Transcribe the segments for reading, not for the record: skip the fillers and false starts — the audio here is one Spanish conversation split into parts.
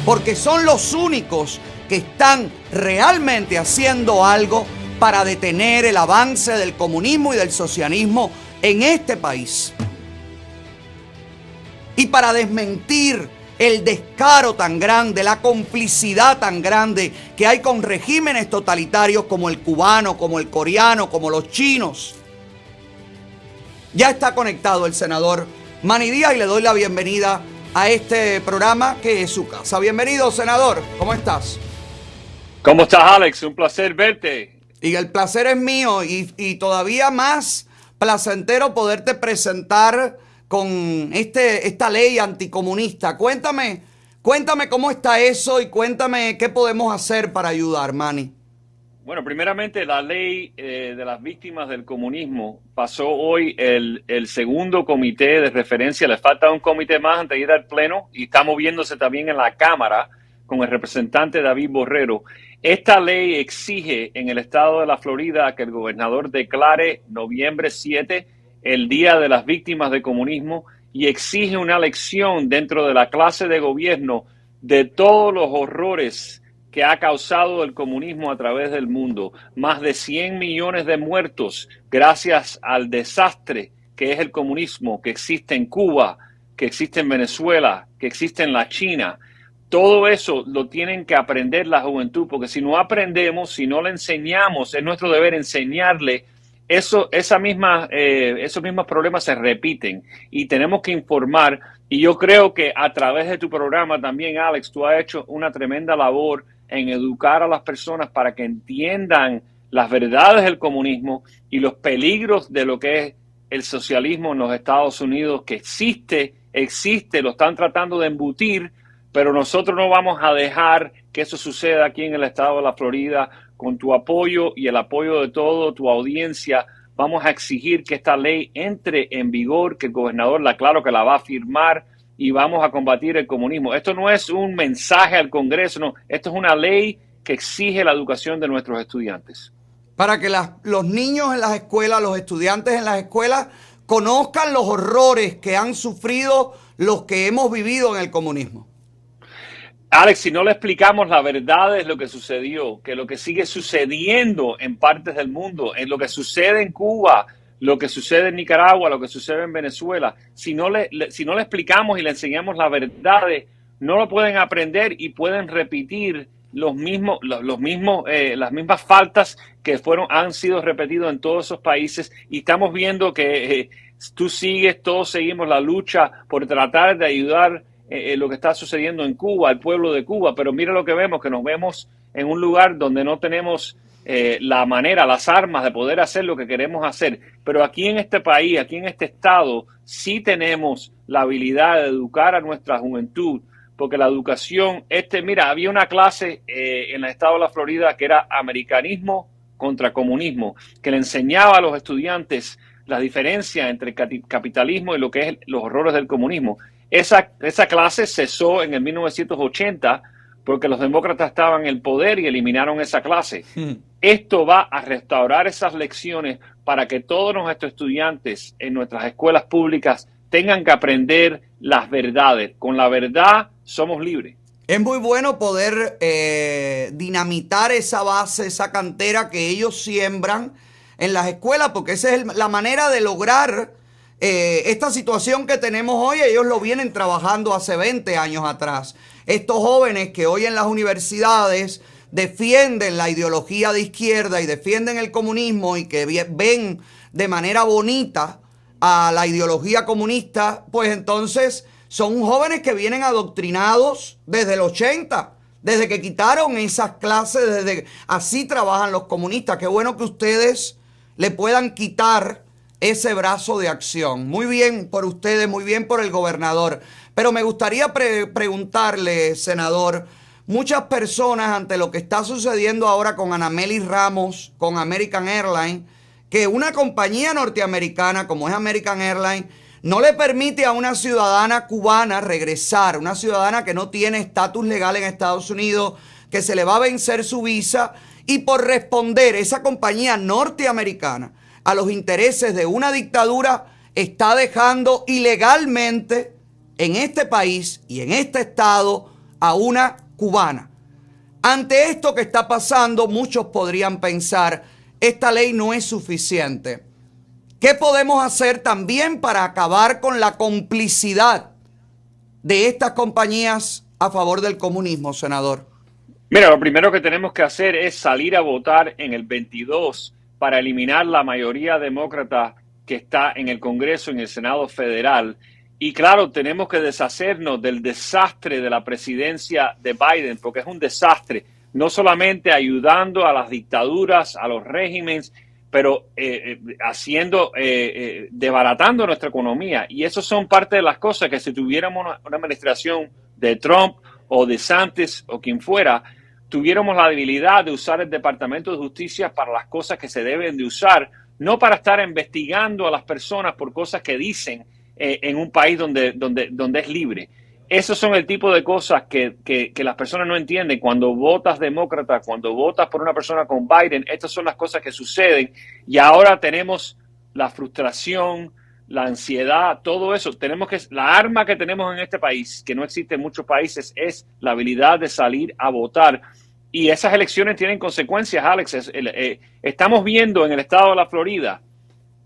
porque son los únicos que están realmente haciendo algo para detener el avance del comunismo y del socialismo en este país. Y para desmentir el descaro tan grande, la complicidad tan grande que hay con regímenes totalitarios como el cubano, como el coreano, como los chinos. Ya está conectado el senador Manny Díaz y le doy la bienvenida a este programa que es su casa. Bienvenido, senador. ¿Cómo estás? ¿Cómo estás, Alex? Un placer verte. Y el placer es mío y todavía más placentero poderte presentar con esta ley anticomunista. Cuéntame cómo está eso y cuéntame qué podemos hacer para ayudar, Manny. Bueno, primeramente la ley de las víctimas del comunismo pasó hoy el segundo comité de referencia. Le falta un comité más antes de ir al pleno y está moviéndose también en la Cámara con el representante David Borrero. Esta ley exige en el estado de la Florida que el gobernador declare noviembre 7 el Día de las Víctimas del Comunismo y exige una lección dentro de la clase de gobierno de todos los horrores que ha causado el comunismo a través del mundo. Más de 100 millones de muertos gracias al desastre que es el comunismo, que existe en Cuba, que existe en Venezuela, que existe en la China. Todo eso lo tienen que aprender la juventud, porque si no aprendemos, si no le enseñamos, es nuestro deber enseñarle. Esos mismos problemas se repiten y tenemos que informar. Y yo creo que a través de tu programa también, Alex, tú has hecho una tremenda labor en educar a las personas para que entiendan las verdades del comunismo y los peligros de lo que es el socialismo en los Estados Unidos, que existe, lo están tratando de embutir, pero nosotros no vamos a dejar que eso suceda aquí en el estado de la Florida. Con tu apoyo y el apoyo de toda tu audiencia, vamos a exigir que esta ley entre en vigor, que el gobernador claro que la va a firmar y vamos a combatir el comunismo. Esto no es un mensaje al Congreso, no, esto es una ley que exige la educación de nuestros estudiantes. Para que los niños en las escuelas, los estudiantes en las escuelas, conozcan los horrores que han sufrido los que hemos vivido en el comunismo. Alex, si no le explicamos la verdad de lo que sucedió, que lo que sigue sucediendo en partes del mundo, en lo que sucede en Cuba, lo que sucede en Nicaragua, lo que sucede en Venezuela, si no le explicamos y le enseñamos la verdad, no lo pueden aprender y pueden repetir las mismas faltas que han sido repetidas en todos esos países. Y estamos viendo que todos seguimos la lucha por tratar de ayudar lo que está sucediendo en Cuba, al pueblo de Cuba, pero mira lo que vemos, que nos vemos en un lugar donde no tenemos las armas de poder hacer lo que queremos hacer, pero aquí en este país, aquí en este estado, sí tenemos la habilidad de educar a nuestra juventud, porque la educación, había una clase en el estado de la Florida que era americanismo contra comunismo, que le enseñaba a los estudiantes la diferencia entre capitalismo y lo que es los horrores del comunismo. Esa clase cesó en el 1980 porque los demócratas estaban en el poder y eliminaron esa clase. Esto va a restaurar esas lecciones para que todos nuestros estudiantes en nuestras escuelas públicas tengan que aprender las verdades. Con la verdad somos libres. Es muy bueno poder dinamitar esa base, esa cantera que ellos siembran en las escuelas, porque esa es la manera de lograr esta situación que tenemos hoy. Ellos lo vienen trabajando hace 20 años atrás. Estos jóvenes que hoy en las universidades defienden la ideología de izquierda y defienden el comunismo y que ven de manera bonita a la ideología comunista, pues entonces son jóvenes que vienen adoctrinados desde el 80, desde que quitaron esas clases, así trabajan los comunistas. Qué bueno que ustedes le puedan quitar ese brazo de acción. Muy bien por ustedes, muy bien por el gobernador. Pero me gustaría preguntarle, senador, muchas personas ante lo que está sucediendo ahora con Anamelis Ramos, con American Airlines, que una compañía norteamericana como es American Airlines no le permite a una ciudadana cubana regresar, una ciudadana que no tiene estatus legal en Estados Unidos, que se le va a vencer su visa, y por responder esa compañía norteamericana a los intereses de una dictadura está dejando ilegalmente en este país y en este estado a una cubana. Ante esto que está pasando, muchos podrían pensar, esta ley no es suficiente. ¿Qué podemos hacer también para acabar con la complicidad de estas compañías a favor del comunismo, senador? Mira, lo primero que tenemos que hacer es salir a votar en el 22 para eliminar la mayoría demócrata que está en el Congreso, en el Senado Federal. Y claro, tenemos que deshacernos del desastre de la presidencia de Biden, porque es un desastre, no solamente ayudando a las dictaduras, a los regímenes, pero desbaratando nuestra economía. Y eso son parte de las cosas que si tuviéramos una administración de Trump o de DeSantis o quien fuera, tuviéramos la debilidad de usar el Departamento de Justicia para las cosas que se deben de usar, no para estar investigando a las personas por cosas que dicen en un país donde es libre. Esos son el tipo de cosas que las personas no entienden. Cuando votas demócrata, cuando votas por una persona con Biden, estas son las cosas que suceden. Y ahora tenemos la frustración, la ansiedad, todo eso. La arma que tenemos en este país, que no existe en muchos países, es la habilidad de salir a votar. Y esas elecciones tienen consecuencias, Alex. Estamos viendo en el estado de la Florida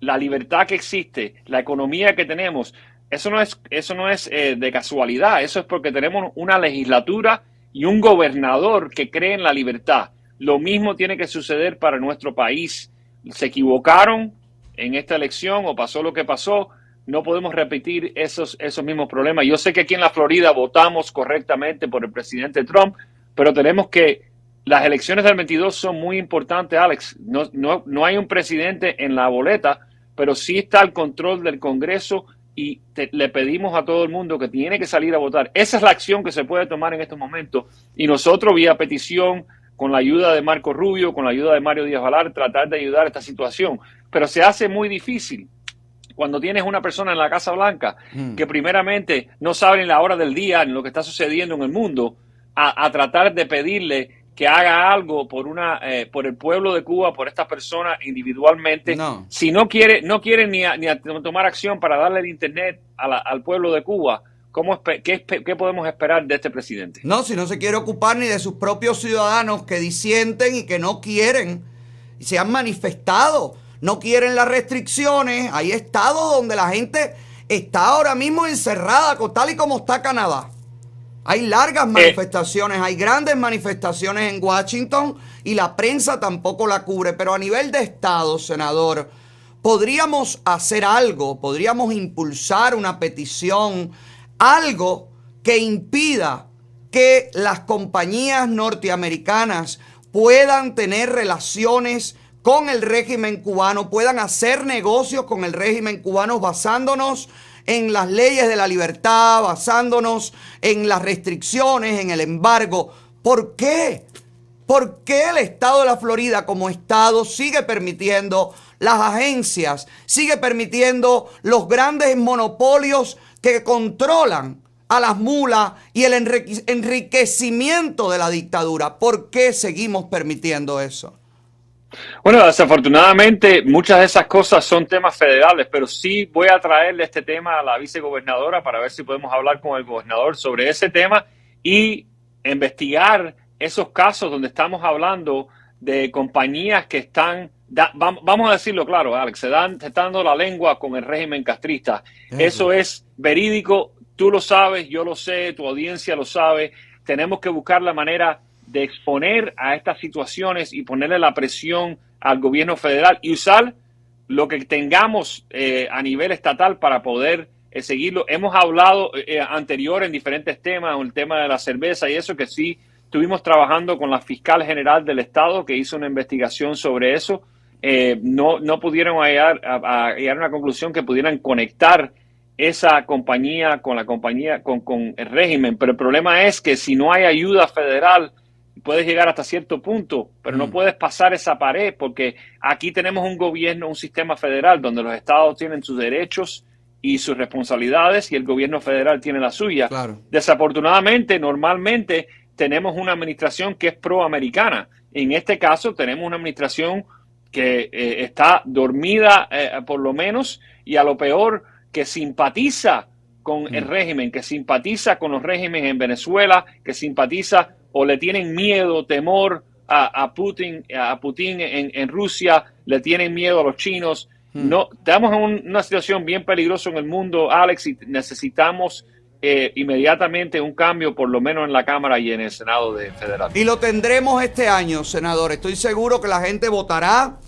la libertad que existe, la economía que tenemos. Eso no es de casualidad. Eso es porque tenemos una legislatura y un gobernador que cree en la libertad. Lo mismo tiene que suceder para nuestro país. Se equivocaron en esta elección o pasó lo que pasó. No podemos repetir esos mismos problemas. Yo sé que aquí en la Florida votamos correctamente por el presidente Trump, pero tenemos que... Las elecciones del 22 son muy importantes, Alex. No hay un presidente en la boleta, pero sí está el control del Congreso y le pedimos a todo el mundo que tiene que salir a votar. Esa es la acción que se puede tomar en estos momentos. Y nosotros, vía petición, con la ayuda de Marco Rubio, con la ayuda de Mario Díaz-Balart, tratar de ayudar a esta situación. Pero se hace muy difícil cuando tienes una persona en la Casa Blanca que primeramente no sabe ni la hora del día ni lo que está sucediendo en el mundo, a tratar de pedirle que haga algo por el pueblo de Cuba, por estas personas individualmente. No. Si no quiere ni a tomar acción para darle el internet al pueblo de Cuba, ¿qué podemos esperar de este presidente? No, si no se quiere ocupar ni de sus propios ciudadanos que disienten y que no quieren, y se han manifestado, no quieren las restricciones. Hay estados donde la gente está ahora mismo encerrada, tal y como está Canadá. Hay largas manifestaciones, hay grandes manifestaciones en Washington y la prensa tampoco la cubre. Pero a nivel de estado, senador, podríamos hacer algo, podríamos impulsar una petición, algo que impida que las compañías norteamericanas puedan tener relaciones con el régimen cubano, puedan hacer negocios con el régimen cubano basándonos en las leyes de la libertad, basándonos en las restricciones, en el embargo. ¿Por qué? ¿Por qué el estado de la Florida como estado sigue permitiendo las agencias, sigue permitiendo los grandes monopolios que controlan a las mulas y el enriquecimiento de la dictadura? ¿Por qué seguimos permitiendo eso? Bueno, desafortunadamente muchas de esas cosas son temas federales, pero sí voy a traerle este tema a la vicegobernadora para ver si podemos hablar con el gobernador sobre ese tema y investigar esos casos donde estamos hablando de compañías que están, vamos a decirlo claro, Alex, se están dando la lengua con el régimen castrista. Eso es verídico, tú lo sabes, yo lo sé, tu audiencia lo sabe. Tenemos que buscar la manera de exponer a estas situaciones y ponerle la presión al gobierno federal y usar lo que tengamos a nivel estatal para poder seguirlo. Hemos hablado anterior en diferentes temas, el tema de la cerveza y eso, que sí estuvimos trabajando con la fiscal general del estado que hizo una investigación sobre eso. No pudieron llegar a una conclusión que pudieran conectar esa compañía con el régimen, pero el problema es que si no hay ayuda federal puedes llegar hasta cierto punto, pero no puedes pasar esa pared porque aquí tenemos un gobierno, un sistema federal donde los estados tienen sus derechos y sus responsabilidades y el gobierno federal tiene la suya. Claro. Desafortunadamente, normalmente tenemos una administración que es proamericana. En este caso tenemos una administración que está dormida por lo menos y a lo peor que simpatiza con el régimen, que simpatiza con los regímenes en Venezuela, que simpatiza o le tienen miedo, temor a Putin en Rusia, le tienen miedo a los chinos. No, estamos en una situación bien peligrosa en el mundo, Alex, y necesitamos inmediatamente un cambio, por lo menos en la Cámara y en el Senado federal. Y lo tendremos este año, senador. Estoy seguro que la gente votará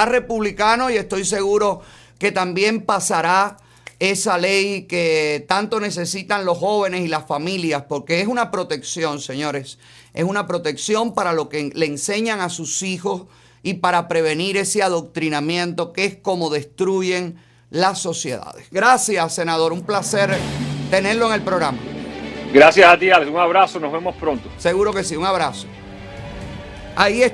republicano, y estoy seguro que también pasará esa ley que tanto necesitan los jóvenes y las familias, porque es una protección, señores. Es una protección para lo que le enseñan a sus hijos y para prevenir ese adoctrinamiento que es como destruyen las sociedades. Gracias, senador. Un placer tenerlo en el programa. Gracias a ti, Alex. Un abrazo. Nos vemos pronto. Seguro que sí. Un abrazo. Ahí está.